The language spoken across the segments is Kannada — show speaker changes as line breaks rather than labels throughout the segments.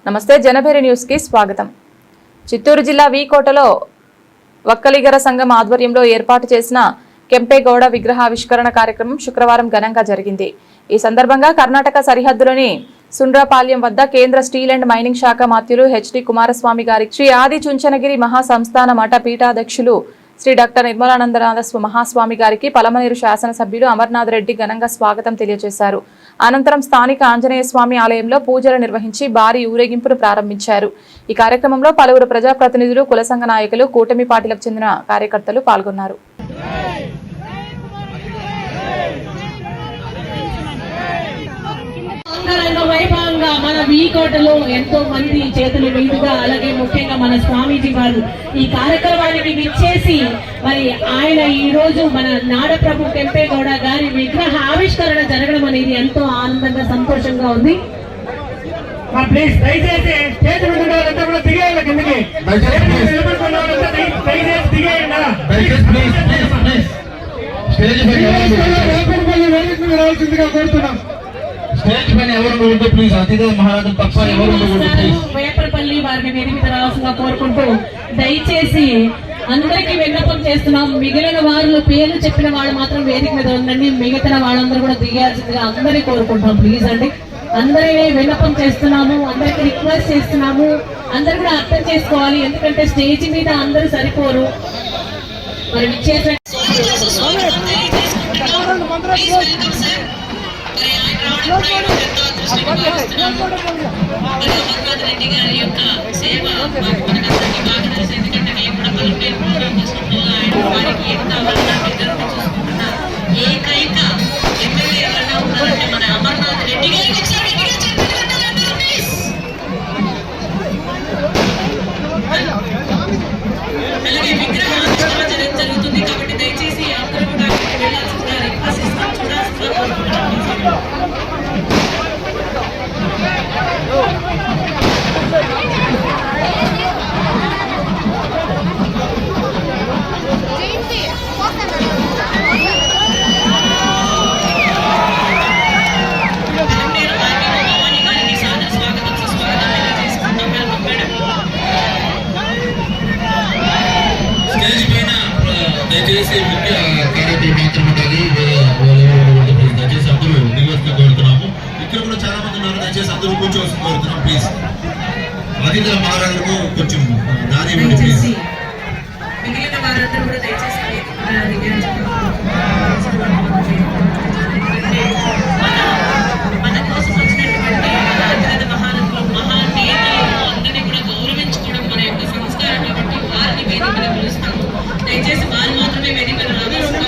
నమస్తే జనభేరి న్యూస్ కి స్వాగతం. చిత్తూరు జిల్లా వీకోటలో వక్కలిగర సంఘం ఆధ్వర్యంలో ఏర్పాటు చేసిన కెంపేగౌడ విగ్రహావిష్కరణ కార్యక్రమం శుక్రవారం ఘనంగా జరిగింది. ఈ సందర్భంగా కర్ణాటక సరిహద్దులోని సుండ్రపాల్యం వద్ద కేంద్ర స్టీల్ అండ్ మైనింగ్ శాఖ మంత్రులు హెచ్డి కుమారస్వామి గారి శ్రీ ఆది చుంచనగిరి మహాసంస్థాన మఠ పీఠాధ్యక్షులు శ్రీ డాక్టర్ నిర్మలానందనాథ మహాస్వామి గారికి పలమనేరు శాసనసభ్యులు అమర్నాథ్ రెడ్డి ఘనంగా స్వాగతం తెలియజేశారు. అనంతరం స్థానిక ఆంజనేయ స్వామి ఆలయంలో పూజలు నిర్వహించి భారీ ఊరేగింపును ప్రారంభించారు. ఈ కార్యక్రమంలో పలువురు ప్రజాప్రతినిధులు, కుల సంఘ నాయకులు, కూటమి పార్టీలకు చెందిన కార్యకర్తలు పాల్గొన్నారు.
వైభవంగా మన వీకోటలో ఎంతో మంది చేతులు మీదుగా, అలాగే ముఖ్యంగా మన స్వామీజీ వారు ఈ కార్యక్రమానికి విచ్చేసి మరి ఆయన ఈ రోజు మన నాడప్రభు కెంపేగౌడ గారి విగ్రహ ఆవిష్కరణ జరగడం అనేది ఎంతో ఆనందంగా, సంతోషంగా ఉంది. వేపరపల్లి వారిని వేదిక రావాల్సిందిగా కోరుకుంటూ దయచేసి అందరికీ విన్నపం చేస్తున్నాం. మిగిలిన వారు పేర్లు చెప్పిన వాళ్ళు మాత్రం వేదిక మీద ఉండండి, మిగతా వాళ్ళందరూ కూడా దిగాల్సిందిగా అందరినీ కోరుకుంటాం. ప్లీజ్ అండి, అందరినీ విన్నపం చేస్తున్నాము, అందరికి రిక్వెస్ట్ చేస్తున్నాము. అందరు కూడా అర్థం చేసుకోవాలి, ఎందుకంటే స్టేజ్ మీద అందరూ సరిపోరు. మరి విచ్చేసిన రెడ్డి గారి యొక్క సేవ మనకందరికీ బాగా తెలుసు. ఎందుకంటే నేను కూడా పలుపేరు ప్రోగ్రామ్ చేసుకుంటూ వారికి ఎంత అవసరాన్ని చూసుకుంటున్న ఏకైక ఎమ్మెల్యే ఎవరైనా ఉన్నారంటే మన అమర్నాథ్ రెడ్డి గారికి ఒకసారి అలాగే విగ్రహావిష్కరణ జరుగుతుంది కాబట్టి దయచేసి అందరూ కూడా వెళ్ళాల్సిందిగా రిక్వెస్ట్ ఇస్తాం. చూడాల్సిందిగా
దయచేసి ముఖ్య కార్యక్రమం మాత్రం ఉండాలి. దయచేసి అందరూ దిగవలసిన కోరుతున్నాము. ఇక్కడ కూడా చాలా మంది ఉన్నారు, దయచేసి అందరూ కూర్చోవలసిన కోరుతున్నాం. ప్లీజ్ అధిక మహారాజులకు కొంచెం దారి ఇవ్వండి ప్లీజ్.
మిగిలిన వారందరూ కూడా దయచేసి మన కోసం వచ్చినటువంటి మహారథులు, మహానేతలు అందరినీ కూడా గౌరవించుకోవడం మన యొక్క సంస్కారం కాబట్టి వారిని వేదిక మీద పిలుస్తాము. దయచేసి వారు మాత్రమే వేదిక మీద రావాల్సింది.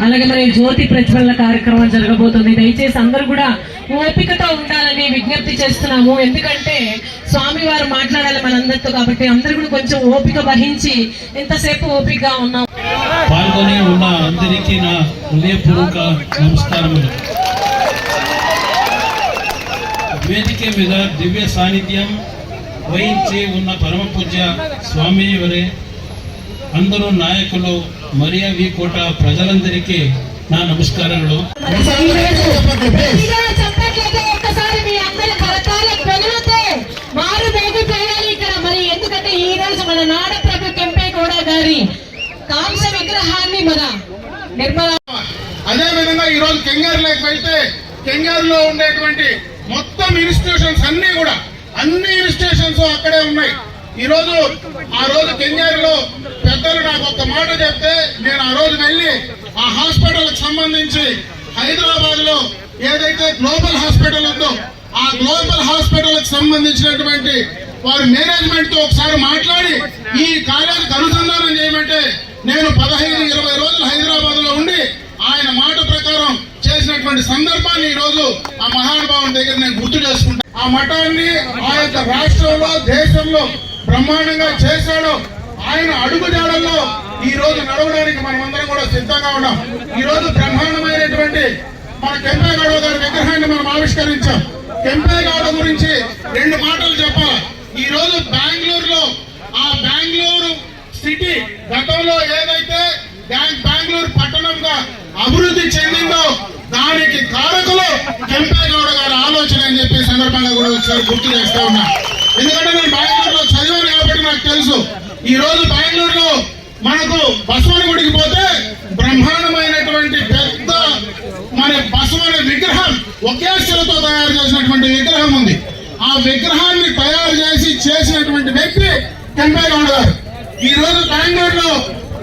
అలాగే మరి జ్యోతి ప్రజ్వలన కార్యక్రమం జరగబోతుంది. దయచేసి అందరూ కూడా ఓపికతో ఉండాలని విజ్ఞప్తి చేస్తున్నాము. ఎందుకంటే స్వామి వారు మాట్లాడాలి మనందరితో, కాబట్టి అందరూ కూడా కొంచెం ఓపిక వహించి ఎంతసేపు ఓపికగా ఉన్నాం.
పాల్గొని ఉన్న అందరికీ నా హృదయపూర్వక నమస్కారములు. వేదిక మీద దివ్య సాన్నిధ్యం వహించి ఉన్న పరమ పూజ్య స్వామి వారే, అందరూ నాయకులు, మరియా వీకోట ప్రజలందరికీ నా నమస్కారములు. మరి ఎందుకంటే ఈ రోజు మన నాడప్రభు కెంపేగౌడ గారి కాంస విగ్రహాన్ని మన నిర్మల,
అదే విధంగా ఈ రోజు కెంగారులోకి వెళ్తే కెంగారులో ఉండేటువంటి మొత్తం ఇన్స్టిట్యూషన్స్ అన్ని ఇన్స్టిట్యూషన్స్ అక్కడే ఉన్నాయి. ఈ రోజు ఆ రోజు కెంగారులో పెద్దలు నాకు ఒక మాట చెప్తే నేను ఆ రోజు వెళ్ళి ఆ హాస్పిటల్ కి సంబంధించి హైదరాబాద్ లో ఏదైతే గ్లోబల్ హాస్పిటల్ ఉందో ఆ గ్లోబల్ హాస్పిటల్ కి సంబంధించినటువంటి వారి మేనేజ్మెంట్ తో ఒకసారి మాట్లాడి ఈ కాలేజీకి అనుసంధానం చేయమంటే నేను 15-20 రోజులు హైదరాబాద్ లో ఉండి ఆయన మాట ప్రకారం చేసినటువంటి సందర్భాన్ని ఈ రోజు ఆ మహానుభావుని దగ్గర నేను గుర్తు చేసుకుంటాను. ఆ మఠాన్ని ఆ యొక్క రాష్ట్రంలో, దేశంలో బ్రహ్మాండంగా చేశాడు. ఆయన అడుగుజాడల్లో ఈ రోజు నడవడానికి మనమందరం కూడా సిద్ధంగా ఉన్నాం. ఈ రోజు బ్రహ్మాండమైనటువంటి మన కెంపేగౌడ గారి విగ్రహాన్ని మనం ఆవిష్కరించాం. కెంపేగౌడ గురించి 2 మాటలు చెప్పాలి. ఈ రోజు బెంగళూరులో ఆ బెంగళూరు సిటీ గతంలో ఏదైతే బెంగళూరు పట్టణంగా అభివృద్ధి చెందిందో దాని దానికి కారకులు కెంపేగౌడ గారి ఆలోచన అని చెప్పి సందర్భంగా కూడా ఒకసారి గుర్తు చేస్తా ఉన్నా. ఎందుకంటే నేను బెంగళూరులో చదివాను కాబట్టి నాకు తెలుసు. ఈ రోజు బెంగళూరులో మనకు బసవన గుడికి పోతే బ్రహ్మాండమైనటువంటి పెద్ద మన బసవన విగ్రహం ఒకే శిలతో తయారు చేసినటువంటి విగ్రహం ఉంది. ఆ విగ్రహాన్ని తయారు చేసినటువంటి వ్యక్తి కెంపేగౌడ గారు. ఈ రోజు బెంగళూరులో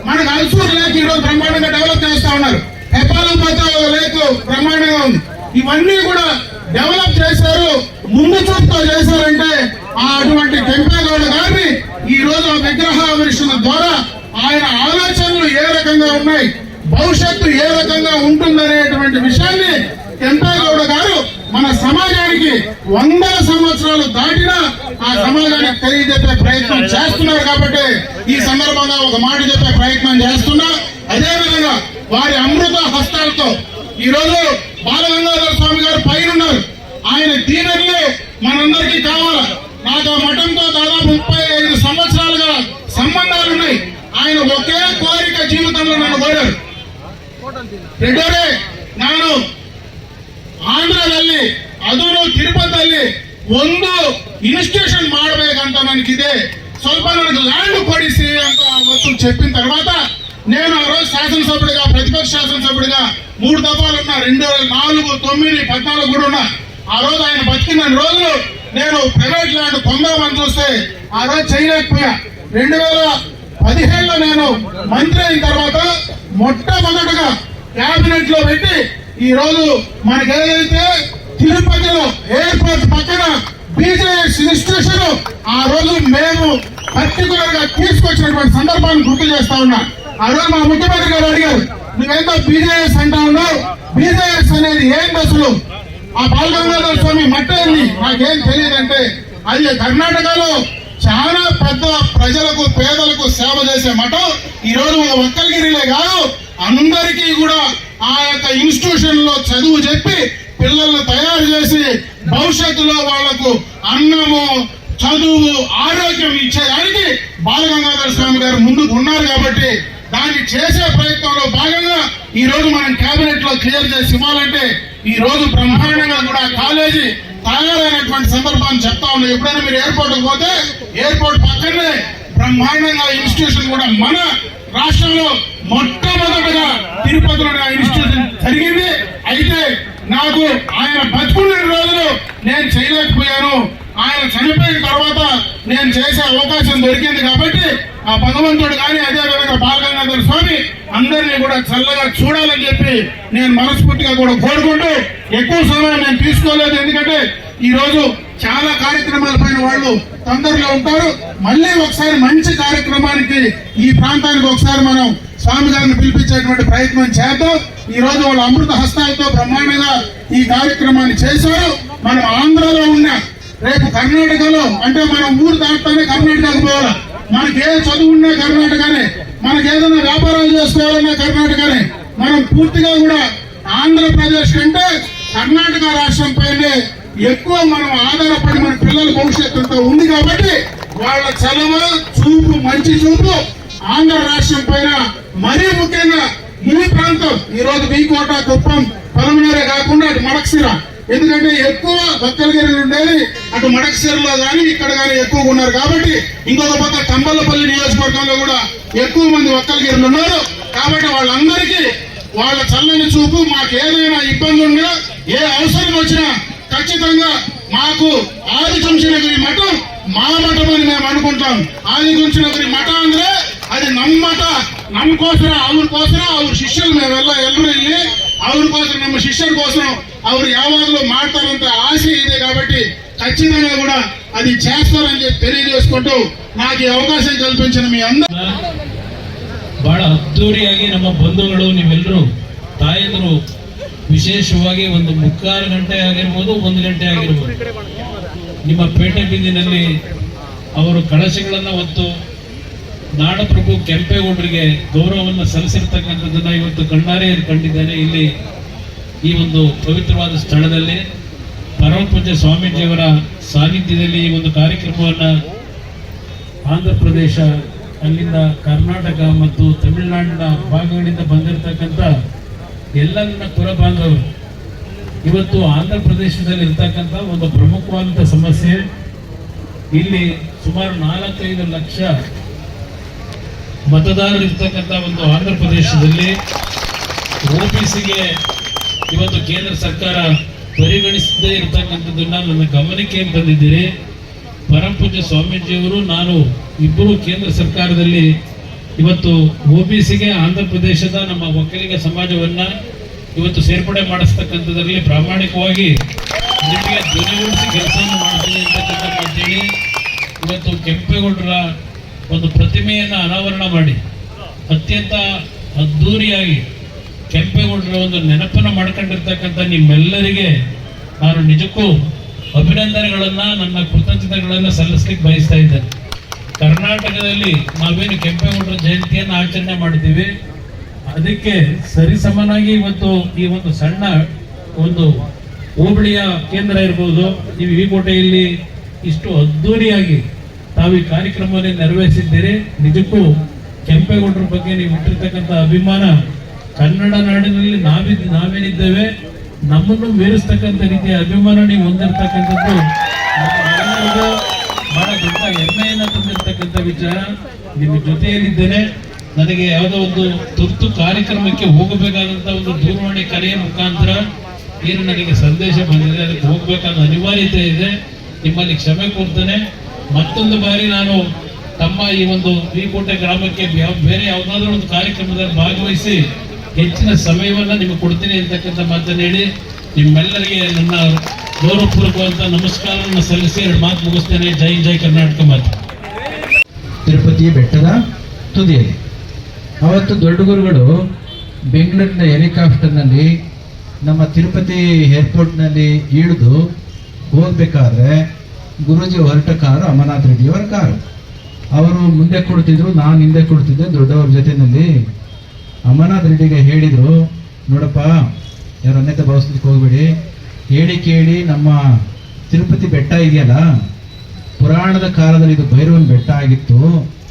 మనకు అల్సూర్ లేక్ ఈ రోజు బ్రహ్మాండంగా డెవలప్ చేస్తా ఉన్నారు. హెపాలపత లేక్ బ్రహ్మాండంగా ఉంది. ఇవన్నీ కూడా డెవలప్ చేశారు, ముందు చూపుతో చేశారంటే అటువంటి కెంపేగౌడ గారిని ఈ రోజు విగ్రహావిష్కరణ ద్వారా ఆయన ఆలోచనలు ఏ రకంగా ఉన్నాయి, భవిష్యత్తు ఏ రకంగా ఉంటుందనేటువంటి విషయాన్ని కెంపేగౌడ గారు మన సమాజానికి 100 సంవత్సరాలు దాటినా ఆ సమాజానికి తెలియజెప్పే ప్రయత్నం చేస్తున్నారు. కాబట్టి ఈ సందర్భంగా ఒక మాట చెప్పే ప్రయత్నం చేస్తున్నా. అదేవిధంగా వారి అమృత హస్తాలతో ఈ రోజు బాలగంగాధర స్వామి గారు పైన ఉన్నారు. ఆయన దీవెనలు మనందరికీ కావాలి. నాకు ఆ మఠంతో దాదాపు 35 సంవత్సరాలుగా సంబంధాలు ఉన్నాయి. ఆయన ఒకే కోరిక జీవితంలో నన్ను కోరారు. రెండోదే ನಾನು ಆಂಧ್ರದಲ್ಲಿ ಅದನ್ನು ತಿರುಪತಿಯಲ್ಲಿ ಒಂದು ಇನ್ಸ್ಟಿಟ್ಯೂಷನ್ ಮಾಡಬೇಕಂತ ನನಗಿದೆ, ಸ್ವಲ್ಪ ನನಗೆ ಲ್ಯಾಂಡ್ ಕೊಡಿಸಿ ಅಂತ ಅವತ್ತು చెప్పిన తర్వాత నేను ఆ రోజు శాసనసభ్యుడిగా ప్రతిపక్ష శాసనసభ్యుడిగా 3 దఫాలు ఉన్నా. 2004, 9, 14 కూడా ఉన్నా. ఆ రోజు ఆయన బతికిన రోజులు నేను ప్రైవేట్ ల్యాండ్ పొందామని చూస్తే ఆ రోజు చేయలేకపోయా. 2017లో నేను మంత్రి అయిన తర్వాత మొట్టమొదటిగా క్యాబినెట్ లో పెట్టి ఈ రోజు మనకి ఏదైతే తిరుపతిలో ఎయిర్పోర్ట్ పక్కన బీజేఎస్ ఇన్స్టిట్యూషన్ ఆ రోజు మేము పర్టికులర్ గా తీసుకొచ్చినటువంటి సందర్భాన్ని గుర్తు చేస్తా ఉన్నా. ఆ రోజు మా ముఖ్యమంత్రి గారు అడిగారు, నువ్వేందో బీజేఎస్ అంటా ఉన్నావు, బీజేఎస్ అనేది ఏంటి అసలు, ఆ బాలగంగాధర స్వామి మట్టేంది నాకేం తెలియదంటే అది కర్ణాటకలో చాలా పెద్ద ప్రజలకు పేదలకు సేవ చేసే మఠం. ఈ రోజు ఒక్కరిగిరిలే కాదు అందరికీ కూడా ఆ యొక్క ఇన్స్టిట్యూషన్ లో చదువు చెప్పి పిల్లల్ని తయారు చేసి భవిష్యత్తులో వాళ్లకు అన్నము, చదువు, ఆరోగ్యం ఇచ్చేదానికి బాలగంగాధర స్వామి గారు ముందుకు ఉన్నారు. కాబట్టి దాన్ని చేసే ప్రయత్నంలో భాగంగా ఈ రోజు మనం కేబినెట్ లో క్లియర్ చేసి ఇవ్వాలంటే ఈ రోజు బ్రహ్మాండంగా కూడా కాలేజీ తయారైనటువంటి సందర్భాన్ని చెప్తా ఉన్నాం. ఎప్పుడైనా మీరు ఎయిర్పోర్ట్ పోతే ఎయిర్పోర్ట్ పక్కనే బ్రహ్మాండంగా ఇన్స్టిట్యూషన్ కూడా మన రాష్ట్రంలో మొట్టమొదటిగా తిరుపతిలో ఇన్స్టిట్యూషన్ జరిగింది. అయితే నాకు ఆయన బతుకున్న రోజులు నేను చేయలేకపోయాను. ఆయన చనిపోయిన తర్వాత నేను చేసే అవకాశం దొరికింది. కాబట్టి ఆ భగవంతుడు కానీ అదేవిధంగా బాలగంగాధర స్వామి అందరినీ కూడా చల్లగా చూడాలని చెప్పి నేను మనస్ఫూర్తిగా కూడా కోరుకుంటూ ఎక్కువ సమయం నేను తీసుకోలేదు. ఎందుకంటే ఈ రోజు చాలా కార్యక్రమాల పైన వాళ్ళు తొందరలో ఉంటారు. మళ్ళీ ఒకసారి మంచి కార్యక్రమానికి ఈ ప్రాంతానికి ఒకసారి మనం స్వామి గారిని పిలిపించేటువంటి ప్రయత్నం చేద్దాం. ఈ రోజు వాళ్ళ అమృత హస్తాలతో బ్రహ్మాండంగా ఈ కార్యక్రమాన్ని చేశారు. మనం ఆంధ్రలో ఉన్న రేపు కర్ణాటకలో అంటే మనం ఊరు దాటుతానే కర్ణాటకకు పోవాలి. మనకి ఏ చదువు ఉన్నా కర్ణాటకనే, మనకి ఏదైనా వ్యాపారాలు చేసుకోవాలన్నా కర్ణాటకనే. మనం పూర్తిగా కూడా ఆంధ్రప్రదేశ్ కంటే కర్ణాటక రాష్ట్రం పైనే ఎక్కువ మనం ఆధారపడి మన పిల్లల భవిష్యత్తు ఉంది. కాబట్టి వాళ్ళ చలవ చూపు, మంచి చూపు ఆంధ్ర రాష్ట్రం పైన మరీ ముఖ్యంగా ఈ ప్రాంతం ఈ రోజు వీకోట, కుప్పం, పలమనేరే కాకుండా అటు మడకశిర, ఎందుకంటే ఎక్కువ భక్తలగిరి ఉండేది అటు మడకశిరలో కానీ ఇక్కడ కానీ ఎక్కువగా ఉన్నారు. కాబట్టి ఇంకొక పక్క తంబలపల్లి నియోజకవర్గంలో కూడా ఎక్కువ మంది భక్తలగిరిలు ఉన్నారు. కాబట్టి వాళ్ళందరికీ వాళ్ళ చల్లని చూపు, మాకు ఏదైనా ఇబ్బంది ఉన్నా ఏ అవసరం వచ్చినా ఖచ్చితంగా మాకు ಆದಿಚುಂಚನಗಿರಿ ಮಠ ಮಾ ಮಠ అని మేము అనుకుంటాం. ಆದಿಚುಂಚನಗಿರಿ ಮಠ ಅಂದ್ರೆ అది ನಮ್ಮಟ, ನಮಗೋಸ್ಕರ ಅವ್ರ ಶಿಷ್ಯರು ನಾವೆಲ್ಲ ಎಲ್ಲರೂ ಇಲ್ಲಿ ಅವ್ರಿಗೋಸ್ಕರ ನಮ್ಮ ಶಿಷ್ಯರ కోసం ಅವ್ರು ಯಾವಾಗಲೂ ಮಾಡ್ತಾರಂತ ಆಸೆ ಇದೆ. కాబట్టి ఖచ్చితంగా కూడా అది చేస్తారని చెప్పి తెలియజేసుకుంటూ నాకు ఈ అవకాశం కల్పించిన మీ అందరూ
ಬಹಳ ಅದ್ದೂರಿಯಾಗಿ ನಮ್ಮ ಬಂಧುಗಳು ನೀವೆಲ್ಲರೂ ತಾಯಂದರು ವಿಶೇಷವಾಗಿ ಒಂದು 3/4 ಗಂಟೆ ಆಗಿರ್ಬೋದು, 1 ಗಂಟೆ ಆಗಿರ್ಬೋದು, ನಿಮ್ಮ ಪೇಟೆ ಬೀದಿನಲ್ಲಿ ಅವರು ಕಳಶಗಳನ್ನು ಹೊತ್ತು ನಾಡಪ್ರಭು ಕೆಂಪೇಗೌಡರಿಗೆ ಗೌರವವನ್ನು ಸಲ್ಲಿಸಿರ್ತಕ್ಕಂಥದ್ದನ್ನು ಇವತ್ತು ಕಣ್ಣಾರೆ ಕಂಡಿದ್ದೇನೆ. ಇಲ್ಲಿ ಈ ಒಂದು ಪವಿತ್ರವಾದ ಸ್ಥಳದಲ್ಲಿ ಪರಮ ಪೂಜ್ಯ ಸ್ವಾಮೀಜಿಯವರ ಸಾನ್ನಿಧ್ಯದಲ್ಲಿ ಈ ಒಂದು ಕಾರ್ಯಕ್ರಮವನ್ನು ಆಂಧ್ರ ಪ್ರದೇಶ, ಅಲ್ಲಿಂದ ಕರ್ನಾಟಕ ಮತ್ತು ತಮಿಳುನಾಡಿನ ಭಾಗಗಳಿಂದ ಬಂದಿರತಕ್ಕಂಥ ಎಲ್ಲ ನನ್ನ ಕುಲ ಬಾಂಧವರು ಇವತ್ತು ಆಂಧ್ರ ಪ್ರದೇಶದಲ್ಲಿ ಇರ್ತಕ್ಕಂಥ ಒಂದು ಪ್ರಮುಖವಾದಂಥ ಸಮಸ್ಯೆ, ಇಲ್ಲಿ ಸುಮಾರು 4-5 ಲಕ್ಷ ಮತದಾರರು ಇರ್ತಕ್ಕಂಥ ಒಂದು ಆಂಧ್ರ ಪ್ರದೇಶದಲ್ಲಿ OBCಗೆ ಇವತ್ತು ಕೇಂದ್ರ ಸರ್ಕಾರ ಪರಿಗಣಿಸದೇ ಇರತಕ್ಕಂಥದ್ದನ್ನ ನನ್ನ ಗಮನಕ್ಕೆ ತಂದಿದ್ದೀರಿ. ಪರಮಪೂಜ್ಯ ಸ್ವಾಮೀಜಿಯವರು ನಾನು ಇಬ್ಬರು ಕೇಂದ್ರ ಸರ್ಕಾರದಲ್ಲಿ ಇವತ್ತು OBCಗೆ ಆಂಧ್ರ ಪ್ರದೇಶದ ನಮ್ಮ ಒಕ್ಕಲಿಗ ಸಮಾಜವನ್ನ ಇವತ್ತು ಸೇರ್ಪಡೆ ಮಾಡಿಸ್ತಕ್ಕಂಥದ್ರಲ್ಲಿ ಪ್ರಾಮಾಣಿಕವಾಗಿ ನಿಮಗೆ ಧ್ವನಿಗೂಡಿಸಿ ಕೆಲಸವನ್ನು ಮಾಡ್ತೀನಿ ಅಂತಕ್ಕಂಥ ಮಾತೇಳಿ ಇವತ್ತು ಕೆಂಪೇಗೌಡರ ಒಂದು ಪ್ರತಿಮೆಯನ್ನು ಅನಾವರಣ ಮಾಡಿ ಅತ್ಯಂತ ಅದ್ಧೂರಿಯಾಗಿ ಕೆಂಪೇಗೌಡರ ಒಂದು ನೆನಪನ್ನು ಮಾಡ್ಕೊಂಡಿರ್ತಕ್ಕಂಥ ನಿಮ್ಮೆಲ್ಲರಿಗೆ ನಾನು ನಿಜಕ್ಕೂ ಅಭಿನಂದನೆಗಳನ್ನ, ನನ್ನ ಕೃತಜ್ಞತೆಗಳನ್ನು ಸಲ್ಲಿಸ್ಲಿಕ್ಕೆ ಬಯಸ್ತಾ ಇದ್ದೇನೆ. ಕರ್ನಾಟಕದಲ್ಲಿ ನಾವೇನು ಕೆಂಪೇಗೌಡರ ಜಯಂತಿಯನ್ನು ಆಚರಣೆ ಮಾಡ್ತೀವಿ, ಅದಕ್ಕೆ ಸರಿಸಮನಾಗಿ ಇವತ್ತು ಈ ಒಂದು ಸಣ್ಣ ಒಂದು ಹೋಬಳಿಯ ಕೇಂದ್ರ ಇರ್ಬೋದು, ನೀವು ಈ ಕೋಟೆಯಲ್ಲಿ ಇಷ್ಟು ಅದ್ಧೂರಿಯಾಗಿ ತಾವು ಈ ಕಾರ್ಯಕ್ರಮವನ್ನು ನೆರವೇರಿಸಿದ್ದೀರಿ. ನಿಜಕ್ಕೂ ಕೆಂಪೇಗೌಡರ ಬಗ್ಗೆ ನೀವು ಇಟ್ಟಿರ್ತಕ್ಕಂಥ ಅಭಿಮಾನ, ಕನ್ನಡ ನಾಡಿನಲ್ಲಿ ನಾವೇನಿದ್ದೇವೆ ನಮ್ಮನ್ನು ಮೀರಿಸ್ತಕ್ಕಂಥ ರೀತಿಯ ಅಭಿಮಾನ ನೀವು ಹೊಂದಿರತಕ್ಕಂಥದ್ದು ನಮ್ಮೆಲ್ಲರಿಗೂ ಬಹಳ ದೊಡ್ಡ ಹೆಮ್ಮೆಯನ್ನು ತಂದಿರತಕ್ಕಂಥ ವಿಚಾರ. ನಿಮ್ಮ ಜೊತೆಯಲ್ಲಿದ್ದೇನೆ. ನನಗೆ ಯಾವುದೋ ಒಂದು ತುರ್ತು ಕಾರ್ಯಕ್ರಮಕ್ಕೆ ಹೋಗಬೇಕಾದಂಥ ಒಂದು ದೂರವಾಣಿ ಕರೆಯ ಮುಖಾಂತರ ಏನು ನನಗೆ ಸಂದೇಶ ಬಂದಿದೆ, ಅದಕ್ಕೆ ಹೋಗಬೇಕಾದ ಅನಿವಾರ್ಯತೆ ಇದೆ. ನಿಮ್ಮಲ್ಲಿ ಕ್ಷಮೆ ಕೋರ್ತೇನೆ. ಮತ್ತೊಂದು ಬಾರಿ ನಾನು ತಮ್ಮ ಈ ಒಂದು ವಿಕೋಟೆ ಗ್ರಾಮಕ್ಕೆ ಬೇರೆ ಯಾವುದಾದ್ರೂ ಒಂದು ಕಾರ್ಯಕ್ರಮದಲ್ಲಿ ಭಾಗವಹಿಸಿ ಹೆಚ್ಚಿನ ಸಮಯವನ್ನು ನಿಮಗೆ ಕೊಡ್ತೀನಿ ಅಂತಕ್ಕಂಥ ಮಾತನ್ನು ಹೇಳಿ ನಿಮ್ಮೆಲ್ಲರಿಗೆ ನನ್ನ ಗೌರವಪೂರ್ವಕವಾದ ನಮಸ್ಕಾರವನ್ನು ಸಲ್ಲಿಸಿ 2 ಮಾತು ಮುಗಿಸ್ತೇನೆ. ಜೈ ಜೈ ಕರ್ನಾಟಕ ಮಾತು.
ತಿರುಪತಿ ಬೆಟ್ಟದ ತುದಿಯಲ್ಲಿ ಅವತ್ತು ದೊಡ್ಡ ಗುರುಗಳು ಬೆಂಗಳೂರಿನ ಹೆಲಿಕಾಪ್ಟರ್ನಲ್ಲಿ ನಮ್ಮ ತಿರುಪತಿ ಏರ್ಪೋರ್ಟ್ನಲ್ಲಿ ಇಳಿದು ಹೋಗ್ಬೇಕಾದ್ರೆ ಗುರೂಜಿ ಹೊರಟ ಕಾರು ಅಮರನಾಥ್ ರೆಡ್ಡಿಯವರ ಕಾರು. ಅವರು ಮುಂದೆ ಕೊಡ್ತಿದ್ರು, ನಾನು ಹಿಂದೆ ಕೊಡ್ತಿದ್ದೆ ದೊಡ್ಡವ್ರ ಜೊತೆಯಲ್ಲಿ. ಅಮರನಾಥ್ ರೆಡ್ಡಿಗೆ ಹೇಳಿದರು, ನೋಡಪ್ಪ ಯಾರು ಅನ್ಯತೆ ಭಾವಿಸ್ಲಿಕ್ಕೆ ಹೋಗ್ಬೇಡಿ, ಹೇಳಿ ಕೇಳಿ ನಮ್ಮ ತಿರುಪತಿ ಬೆಟ್ಟ ಇದೆಯಲ್ಲ, ಪುರಾಣದ ಕಾಲದಲ್ಲಿ ಇದು ಭೈರವನ ಬೆಟ್ಟ ಆಗಿತ್ತು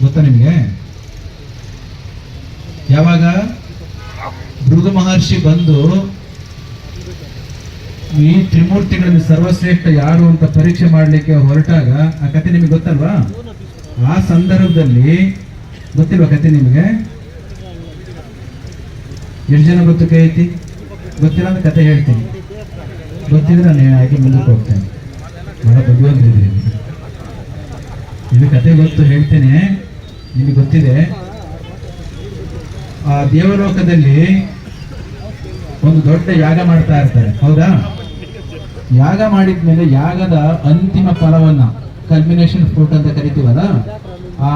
ಗೊತ್ತಾ ನಿಮಗೆ? ಯಾವಾಗ ಭೃಗು ಮಹರ್ಷಿ ಬಂದು ಈ ತ್ರಿಮೂರ್ತಿಗಳಲ್ಲಿ ಸರ್ವಶ್ರೇಷ್ಠ ಯಾರು ಅಂತ ಪರೀಕ್ಷೆ ಮಾಡಲಿಕ್ಕೆ ಹೊರಟಾಗ, ಆ ಕತೆ ನಿಮಗೆ ಗೊತ್ತಲ್ವಾ? ಆ ಸಂದರ್ಭದಲ್ಲಿ ಗೊತ್ತಿಲ್ವಾ ಕತೆ ನಿಮಗೆ? ಎಷ್ಟು ಜನ ಗೊತ್ತು ಕೈ ಐತಿ? ಗೊತ್ತಿಲ್ಲ ಅಂದ್ರೆ ಕತೆ ಹೇಳ್ತೀನಿ, ಗೊತ್ತಿದ್ರೆ ನಾನು ಆಯ್ಕೆ ಮುಂದಕ್ಕೆ ಹೋಗ್ತೇನೆ. ಬಹಳ ಬುದ್ಧಿವಂತರಿದ್ರಿ. ಇದು ಕತೆ ಗೊತ್ತು ಹೇಳ್ತೇನೆ, ನಿಮಗೆ ಗೊತ್ತಿದೆ. ಆ ದೇವಲೋಕದಲ್ಲಿ ಒಂದು ದೊಡ್ಡ ಯಾಗ ಮಾಡ್ತಾ ಇರ್ತಾರೆ, ಹೌದಾ? ಯಾಗ ಮಾಡಿದ್ಮೇಲೆ ಯಾಗದ ಅಂತಿಮ ಫಲವನ್ನ, ಕಲ್ಮಿನೇಷನ್ ಫ್ರೂಟ್ ಅಂತ ಕರಿತೀವಲ್ಲ, ಆ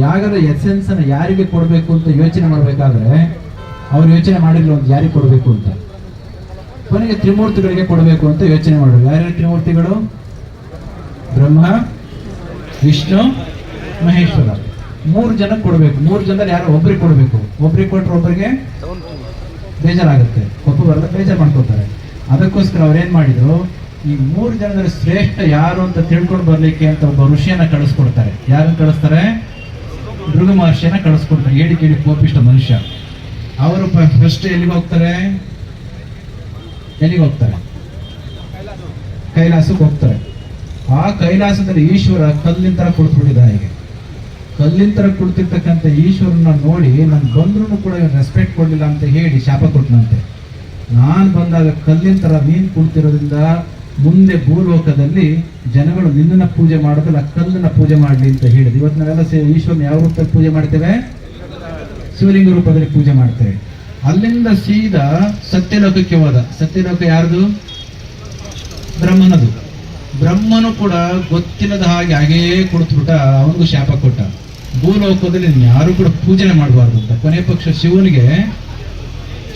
ಯಾಗದ ಎಸೆನ್ಸ್ ಅನ್ನ ಯಾರಿಗೆ ಕೊಡಬೇಕು ಅಂತ ಯೋಚನೆ ಮಾಡ್ಬೇಕಾದ್ರೆ ಅವ್ರು ಯೋಚನೆ ಮಾಡಿದ್ರು ಒಂದು ಯಾರಿಗೆ ಕೊಡಬೇಕು ಅಂತ. ಕೊನೆಗೆ ತ್ರಿಮೂರ್ತಿಗಳಿಗೆ ಕೊಡಬೇಕು ಅಂತ ಯೋಚನೆ ಮಾಡಿದ್ರು. ಯಾರ್ಯಾರು ತ್ರಿಮೂರ್ತಿಗಳು? ಬ್ರಹ್ಮ, ವಿಷ್ಣು, ಮಹೇಶ್ವರ. 3 ಜನಕ್ಕೆ ಕೊಡಬೇಕು. 3 ಜನದಲ್ಲಿ ಯಾರೋ ಒಬ್ರಿಗೆ ಕೊಡಬೇಕು. ಒಬ್ರಿಗೆ ಕೊಟ್ಟರೆ ಒಬ್ಬರಿಗೆ ಬೇಜಾರಾಗುತ್ತೆ, ಒಬ್ಬರಲ್ಲ ಬೇಜಾರು ಮಾಡ್ಕೋತಾರೆ. ಅದಕ್ಕೋಸ್ಕರ ಅವ್ರೇನ್ ಮಾಡಿದ್ರು, ಈ 3 ಜನದಲ್ಲಿ ಶ್ರೇಷ್ಠ ಯಾರು ಅಂತ ತಿಳ್ಕೊಂಡು ಬರ್ಲಿಕ್ಕೆ ಅಂತ ಒಬ್ಬ ಋಷಿಯನ್ನ ಕಳಿಸ್ಕೊಡ್ತಾರೆ. ಯಾರನ್ನ ಕಳಿಸ್ತಾರೆ? ಭೃಗು ಮಹರ್ಷಿಯನ್ನ ಕಳಿಸ್ಕೊಡ್ತಾರೆ. ಏಡಿ ಕೇಳಿ ಕೋಪಿಷ್ಟ ಮನುಷ್ಯ. ಅವರು ಫಸ್ಟ್ ಎಲ್ಲಿಗೆ ಹೋಗ್ತಾರೆ? ಕೈಲಾಸಕ್ಕೆ ಹೋಗ್ತಾರೆ. ಆ ಕೈಲಾಸದಲ್ಲಿ ಈಶ್ವರ ಕಲ್ಲಿನ ತರ ಕುಳಿತುಬಿಟ್ಟಿದ್ದ. ಹೀಗೆ ಕಲ್ಲಿನ ತರ ಕುಳಿತಿರ್ತಕ್ಕಂಥ ಈಶ್ವರನ ನೋಡಿ ನಾನು ಬಂದ್ರು ಕೂಡ ರೆಸ್ಪೆಕ್ಟ್ ಕೊಡ್ಲಿಲ್ಲ ಅಂತ ಹೇಳಿ ಶಾಪ ಕೊಟ್ಟನಂತೆ. ನಾನು ಬಂದಾಗ ಕಲ್ಲಿನ ತರ ನೀನ್ ಕುಳಿತಿರೋದ್ರಿಂದ ಮುಂದೆ ಭೂಲೋಕದಲ್ಲಿ ಜನಗಳು ನಿನ್ನನ್ನ ಪೂಜೆ ಮಾಡೋದಿಲ್ಲ, ಕಲ್ಲನ್ನ ಪೂಜೆ ಮಾಡಲಿ ಅಂತ ಹೇಳಿದ್ರು. ಇವತ್ತು ನಾವೆಲ್ಲ ಈಶ್ವರನ ಯಾವ ರೂಪದಲ್ಲಿ ಪೂಜೆ ಮಾಡ್ತೇವೆ? ಶಿವಲಿಂಗ ರೂಪದಲ್ಲಿ ಪೂಜೆ ಮಾಡ್ತೇವೆ. ಅಲ್ಲಿಂದ ಸೀದಾ ಸತ್ಯಲೋಕಕ್ಕೆ ಹೋದ. ಸತ್ಯಲೋಕ ಯಾರ್ದು? ಬ್ರಹ್ಮನದು. ಬ್ರಹ್ಮನು ಕೂಡ ಗೊತ್ತಿಲ್ಲದ ಹಾಗೆ ಕುಳಿತುಬಿಟ್ಟ, ಅವನಿಗೂ ಶಾಪ ಕೊಟ್ಟ. ಭೂಲೋಕದಲ್ಲಿ ಯಾರು ಕೂಡ ಪೂಜನೆ ಮಾಡಬಾರ್ದು ಅಂತ. ಕೊನೆ ಪಕ್ಷ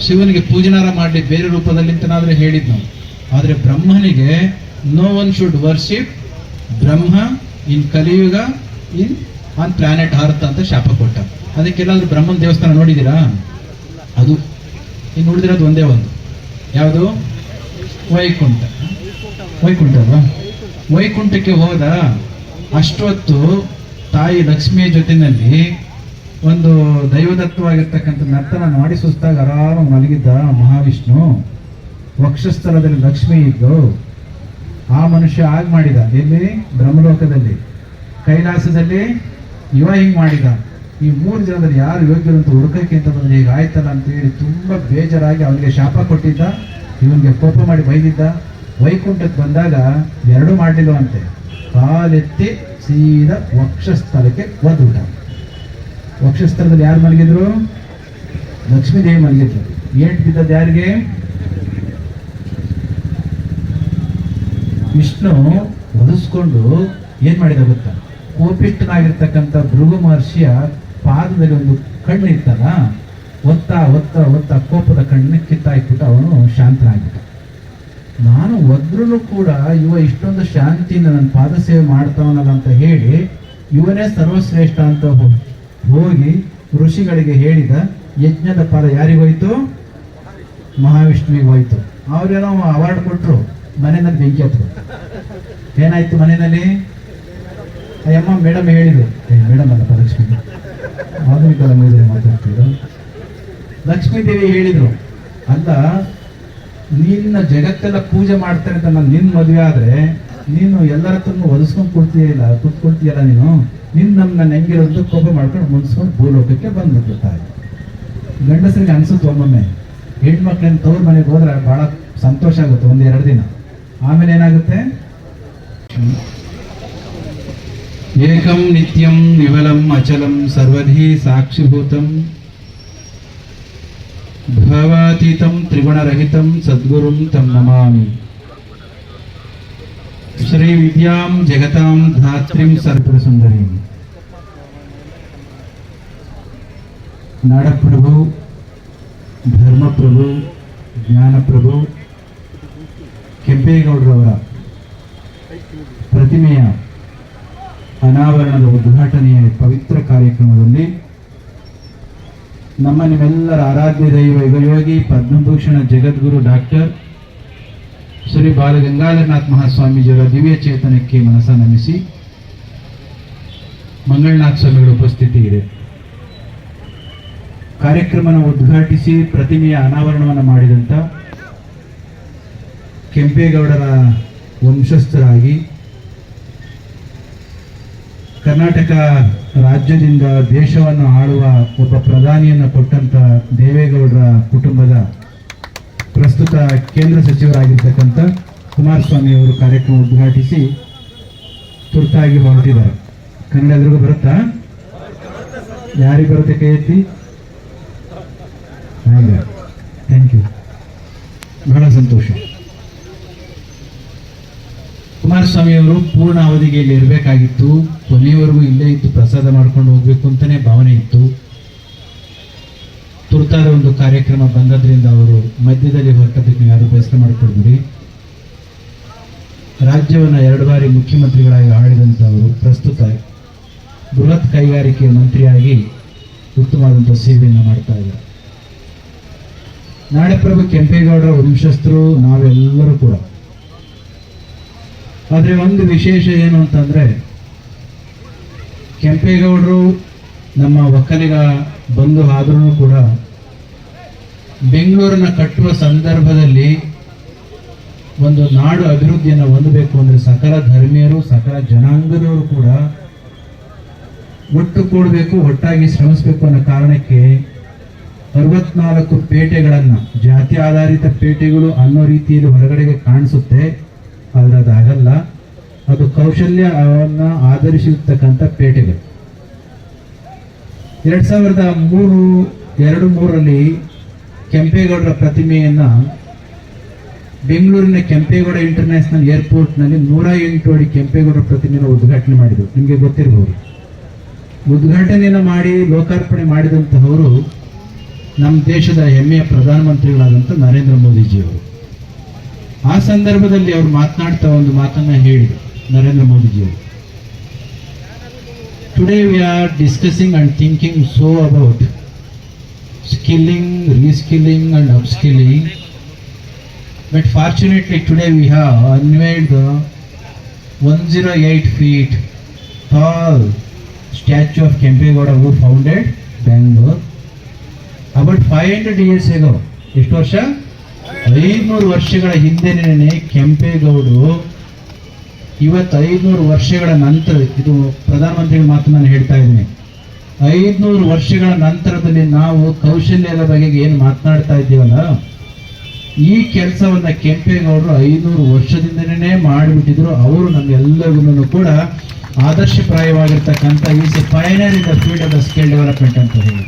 ಶಿವನಿಗೆ ಪೂಜನಾರ ಮಾಡಲಿ ಬೇರೆ ರೂಪದಲ್ಲಿ ಅಂತನಾದ್ರೆ ಹೇಳಿದ್ ನಾವು. ಆದ್ರೆ ಬ್ರಹ್ಮನಿಗೆ ನೋ ಒನ್ ಶುಡ್ ವರ್ಷಿಪ್ ಬ್ರಹ್ಮ ಇನ್ ಕಲಿಯುಗ ಇನ್ ಆನ್ ಪ್ಲಾನೆಟ್ ಅರ್ತ್ ಅಂತ ಶಾಪ ಕೊಟ್ಟ. ಅದಕ್ಕೆಲ್ಲಾದ್ರೂ ಬ್ರಹ್ಮನ ದೇವಸ್ಥಾನ ನೋಡಿದ್ದೀರಾ? ಅದು ಇನ್ನು ನೋಡಿದಿರೋದು ಒಂದೇ ಒಂದು, ಯಾವುದು? ವೈಕುಂಠ ಅಲ್ವಾ? ವೈಕುಂಠಕ್ಕೆ ಹೋದ ಅಷ್ಟೊತ್ತು ತಾಯಿ ಲಕ್ಷ್ಮಿಯ ಜೊತೆಯಲ್ಲಿ ಒಂದು ದೈವದತ್ತವಾಗಿರ್ತಕ್ಕಂಥ ನರ್ತನ ಮಾಡಿ ಸುಸ್ತಾಗಿ ಆರಾಮಾಗಿ ಮಲಗಿದ್ದ ಮಹಾವಿಷ್ಣು. ವಕ್ಷಸ್ಥಲದಲ್ಲಿ ಲಕ್ಷ್ಮಿ ಇದ್ದು ಆ ಮನುಷ್ಯ ಆಗ ಮಾಡಿದ. ಎಲ್ಲಿ? ಬ್ರಹ್ಮಲೋಕದಲ್ಲಿ. ಕೈಲಾಸದಲ್ಲಿ ಇವ ಹಿಂಗ್ ಮಾಡಿದ. ಈ 3 ಜನದಲ್ಲಿ ಯಾರು ಯೋಗ್ಯರು ಅಂತ ಹುಡುಕಕ್ಕೆ ಅಂತ ಬಂದ್ರೆ ಈಗ ಆಯ್ತಲ್ಲ ಅಂತ ಹೇಳಿ ತುಂಬಾ ಬೇಜಾರಾಗಿ ಅವನಿಗೆ ಶಾಪ ಕೊಟ್ಟಿದ್ದ, ಇವನಿಗೆ ಕೋಪ ಮಾಡಿ ಬೈದಿದ್ದ. ವೈಕುಂಠಕ್ಕೆ ಬಂದಾಗ 2 ಮಾಡಲಿಲ್ಲವಂತೆ. ಕಾಲೆತ್ತಿ ಸೀದಾ ವಕ್ಷಸ್ಥಲಕ್ಕೆ ಒದ್ಬಿಟ್ಟ. ವಕ್ಷಸ್ಥಲದಲ್ಲಿ ಯಾರು ಮಲಗಿದ್ರು? ಲಕ್ಷ್ಮೀದೇವಿ ಮಲಗಿದ್ರು. ಏಟ್ ಬಿದ್ದದ್ದು ಯಾರಿಗೆ? ವಿಷ್ಣು ಒದಿಸ್ಕೊಂಡು ಏನ್ ಮಾಡಿದ ಗೊತ್ತಾ? ಕೋಪಿಷ್ಠನಾಗಿರ್ತಕ್ಕಂಥ ಭೃಗು ಮಹರ್ಷಿಯ ಪಾದದಲ್ಲಿ ಒಂದು ಕಣ್ಣು ಇತ್ತಲ್ಲ, ಒತ್ತಾ ಒತ್ತ ಒತ್ತ ಕೋಪದ ಕಣ್ಣು ಕಿತ್ತಾಕ್ಬಿಟ್ಟು ಅವನು ಶಾಂತನಾಗಿದ್ದ. ನಾನು ಒದ್ರೂ ಕೂಡ ಇವ ಇಷ್ಟೊಂದು ಶಾಂತಿಯಿಂದ ನನ್ನ ಪಾದ ಸೇವೆ ಮಾಡ್ತಾವನಲ್ಲ ಅಂತ ಹೇಳಿ ಇವನೇ ಸರ್ವಶ್ರೇಷ್ಠ ಅಂತ ಹೋಗಿ ಋಷಿಗಳಿಗೆ ಹೇಳಿದ. ಯಜ್ಞದ ಫಲ ಯಾರಿಗೋಯ್ತು? ಮಹಾವಿಷ್ಣುವಿಗೆ ಹೋಯ್ತು. ಅವ್ರೇನೋ ಅವಾರ್ಡ್ ಕೊಟ್ರು, ಮನೆಯಲ್ಲಿ ಬೆಂಕಿ ಹತ್ರು. ಏನಾಯ್ತು ಮನೆಯಲ್ಲಿ? ಅಯ್ಯಮ್ಮ ಮೇಡಮ್ ಹೇಳಿದ್ರು, ಮೇಡಮ್ ಅಲ್ಲಪ್ಪ ಲಕ್ಷ್ಮೀ, ಆಧುನಿಕ ರಂಗದಲ್ಲಿ ಮಾತಾಡ್ತಿದ್ರು. ಲಕ್ಷ್ಮೀದೇವಿ ಹೇಳಿದ್ರು, ಅಲ್ಲ ನಿನ್ನ ಜಗತ್ತೆಲ್ಲ ಪೂಜೆ ಮಾಡ್ತಾರೆ ಅಂತ ನಾನು ನಿನ್ನ ಮದುವೆ ಆದ್ರೆ ನೀನು ಎಲ್ಲರ ಹತ್ರನು ಒದಿಸ್ಕೊಂಡು ಕೂತ್ಕೊಳ್ತೀಯಲ್ಲ ನೀನು ನನ್ನ ಹೆಂಗಿರೋದು ಕೋಪ ಮಾಡ್ಕೊಂಡು ಮುನ್ಸ್ಕೊಂಡು ಭೂಲೋಕಕ್ಕೆ ಬಂದ್ಬಿಟ್ಟು ತಾಯಿ. ಗಂಡಸರಿಗೆ ಅನ್ಸುತ್ತೆ ಒಮ್ಮೊಮ್ಮೆ, ಹೆಣ್ಮಕ್ಳನ್ನ ತವ್ರ ಮನೆಗೆ ಹೋದ್ರೆ ಬಹಳ ಸಂತೋಷ ಆಗುತ್ತೆ 1-2 ದಿನ. ಆಮೇಲೆ ಏನಾಗುತ್ತೆ? ಏಕಂ ನಿತ್ಯಂ ವಿಮಲಂ ಅಚಲಂ ಸರ್ವಧಿ ಸಾಕ್ಷಿಭೂತಂ ಭವಾತೀತಂ ತ್ರಿಗುಣರಹಿತಂ ಸದ್ಗುರುಂ ತಂ ನಮಾಮಿ. ಶ್ರೀ ವಿದ್ಯಾಂ ಜಗತಾಂ ಧಾತ್ರಿಂ ಸರ್ಪಸುಂದರೀಂ. ನಾಡಪ್ರಭು, ಧರ್ಮಪ್ರಭು, ಜ್ಞಾನಪ್ರಭು ಕೆಂಪೇಗೌಡರವರ ಪ್ರತಿಮೆಯ ಅನಾವರಣದ ಉದ್ಘಾಟನೆಯ ಪವಿತ್ರ ಕಾರ್ಯಕ್ರಮದಲ್ಲಿ ನಮ್ಮ ನಿಮ್ಮೆಲ್ಲರ ಆರಾಧ್ಯ ದೈವ ಯುಗಯೋಗಿ ಪದ್ಮಭೂಷಣ ಜಗದ್ಗುರು ಡಾಕ್ಟರ್ ಶ್ರೀ ಬಾಲಗಂಗಾಧರನಾಥ ಮಹಾಸ್ವಾಮೀಜಿಯವರ ದಿವ್ಯ ಚೇತನಕ್ಕೆ ಮನಸ ನಮಿಸಿ ಮಂಗಳನಾಥ ಸ್ವಾಮಿಗಳ ಉಪಸ್ಥಿತಿ ಇದೆ. ಕಾರ್ಯಕ್ರಮವನ್ನು ಉದ್ಘಾಟಿಸಿ ಪ್ರತಿಮೆಯ ಅನಾವರಣವನ್ನು ಮಾಡಿದಂಥ ಕೆಂಪೇಗೌಡರ ವಂಶಸ್ಥರಾಗಿ ಕರ್ನಾಟಕ ರಾಜ್ಯದಿಂದ ದೇಶವನ್ನು ಆಳುವ ಒಬ್ಬ ಪ್ರಧಾನಿಯನ್ನು ಕೊಟ್ಟಂತ ದೇವೇಗೌಡರ ಕುಟುಂಬದ ಪ್ರಸ್ತುತ ಕೇಂದ್ರ ಸಚಿವರಾಗಿರ್ತಕ್ಕಂಥ ಕುಮಾರಸ್ವಾಮಿ ಅವರು ಕಾರ್ಯಕ್ರಮ ಉದ್ಘಾಟಿಸಿ ತುರ್ತಾಗಿ ಹೊರಟಿದ್ದಾರೆ. ಕನ್ನಡ ಎಲ್ರಿಗೂ ಬರುತ್ತಾ? ಯಾರಿಗೆ ಬರುತ್ತೆ ಕೈ ಎತ್ತಿ? ಥ್ಯಾಂಕ್ ಯು, ಬಹಳ ಸಂತೋಷ. ಕುಮಾರಸ್ವಾಮಿ ಅವರು ಪೂರ್ಣ ಅವಧಿಗೆ ಇಲ್ಲಿ ಇರಬೇಕಾಗಿತ್ತು, ಕೊನೆಯವರೆಗೂ ಇಲ್ಲೇ ಇದ್ದು ಪ್ರಸಾದ ಮಾಡ್ಕೊಂಡು ಹೋಗ್ಬೇಕು ಅಂತಾನೆ ಭಾವನೆ ಇತ್ತು. ತುರ್ತಾದ ಒಂದು ಕಾರ್ಯಕ್ರಮ ಬಂದದ್ರಿಂದ ಅವರು ಮಧ್ಯದಲ್ಲಿ ಹೊರಟದಕ್ಕೆ ನೀವು ಯಾರು ಬೇಸರ ಮಾಡಿಕೊಡ್ಬಿಡಿ. ರಾಜ್ಯವನ್ನು 2 ಬಾರಿ ಮುಖ್ಯಮಂತ್ರಿಗಳಾಗಿ ಆಳಿದಂಥವರು, ಪ್ರಸ್ತುತ ಬೃಹತ್ ಕೈಗಾರಿಕೆ ಮಂತ್ರಿಯಾಗಿ ಉತ್ತಮವಾದಂಥ ಸೇವೆಯನ್ನು ಮಾಡ್ತಾ ಇದ್ದಾರೆ. ನಾಡಪ್ರಭು ಕೆಂಪೇಗೌಡರ ವಂಶಸ್ಥರು ನಾವೆಲ್ಲರೂ ಕೂಡ. ಆದರೆ ಒಂದು ವಿಶೇಷ ಏನು ಅಂತಂದ್ರೆ, ಕೆಂಪೇಗೌಡರು ನಮ್ಮ ಒಕ್ಕಲಿಗ ಬಂಧು ಆದ್ರೂ ಕೂಡ ಬೆಂಗಳೂರನ್ನ ಕಟ್ಟುವ ಸಂದರ್ಭದಲ್ಲಿ ಒಂದು ನಾಡು ಅಭಿವೃದ್ಧಿಯನ್ನು ಹೊಂದಬೇಕು ಅಂದ್ರೆ ಸಕಲ ಧರ್ಮೀಯರು, ಸಕಲ ಜನಾಂಗದವರು ಕೂಡ ಒಟ್ಟು ಕೂಡಬೇಕು, ಒಟ್ಟಾಗಿ ಶ್ರಮಿಸಬೇಕು ಅನ್ನೋ ಕಾರಣಕ್ಕೆ 64 ಪೇಟೆಗಳನ್ನ, ಜಾತಿ ಆಧಾರಿತ ಪೇಟೆಗಳು ಅನ್ನೋ ರೀತಿಯಲ್ಲಿ ಹೊರಗಡೆಗೆ ಕಾಣಿಸುತ್ತೆ, ಆದರೆ ಅದಾಗಲ್ಲ. ಅದು ಕೌಶಲ್ಯವನ್ನ ಆಧರಿಸಿರ್ತಕ್ಕಂಥ ಪೇಟೆಗಳು. 2002-3ರಲ್ಲಿ ಕೆಂಪೇಗೌಡರ ಪ್ರತಿಮೆಯನ್ನ ಬೆಂಗಳೂರಿನ ಕೆಂಪೇಗೌಡ ಇಂಟರ್ನ್ಯಾಷನಲ್ ಏರ್ಪೋರ್ಟ್ನಲ್ಲಿ 108 ಅಡಿ ಕೆಂಪೇಗೌಡರ ಪ್ರತಿಮೆಯನ್ನು ಉದ್ಘಾಟನೆ ಮಾಡಿದರು. ನಿಮಗೆ ಗೊತ್ತಿರಬಹುದು. ಉದ್ಘಾಟನೆಯನ್ನು ಮಾಡಿ ಲೋಕಾರ್ಪಣೆ ಮಾಡಿದಂತಹವರು ನಮ್ಮ ದೇಶದ ಹೆಮ್ಮೆಯ ಪ್ರಧಾನಮಂತ್ರಿಗಳಾದಂಥ ನರೇಂದ್ರ ಮೋದಿಜಿಯವರು. ಆ ಸಂದರ್ಭದಲ್ಲಿ ಅವರು ಮಾತನಾಡ್ತಾ ಒಂದು ಮಾತನ್ನ ಹೇಳಿದರು ನರೇಂದ್ರ ಮೋದಿಜಿಯವರು. Today we are discussing and thinking so about skilling, reskilling and upskilling, but fortunately today we have unveiled the 108 feet tall statue of Kempegowda who founded Bangalore about 500 years ago. ಎಷ್ಟು ವರ್ಷ? 500 ವರ್ಷಗಳ ಹಿಂದೆನೇ ಕೆಂಪೇಗೌಡರು ಇವತ್ತು 500 ವರ್ಷಗಳ ನಂತರ, ಇದು ಪ್ರಧಾನಮಂತ್ರಿಗಳ ಮಾತು ನಾನು ಹೇಳ್ತಾ ಇದ್ದೀನಿ, 500 ವರ್ಷಗಳ ನಂತರದಲ್ಲಿ ನಾವು ಕೌಶಲ್ಯದ ಬಗ್ಗೆ ಏನು ಮಾತನಾಡ್ತಾ ಇದ್ದೀವಲ್ಲ, ಈ ಕೆಲಸವನ್ನ ಕೆಂಪೇಗೌಡರು 500 ವರ್ಷದಿಂದನೇ ಮಾಡಿಬಿಟ್ಟಿದ್ರು. ಅವರು ನಮ್ಗೆಲ್ಲರಿಗೂ ಕೂಡ ಆದರ್ಶಪ್ರಾಯವಾಗಿರ್ತಕ್ಕಂಥ is a pioneer in the field of the skill development ಅಂತ ಹೇಳಿ.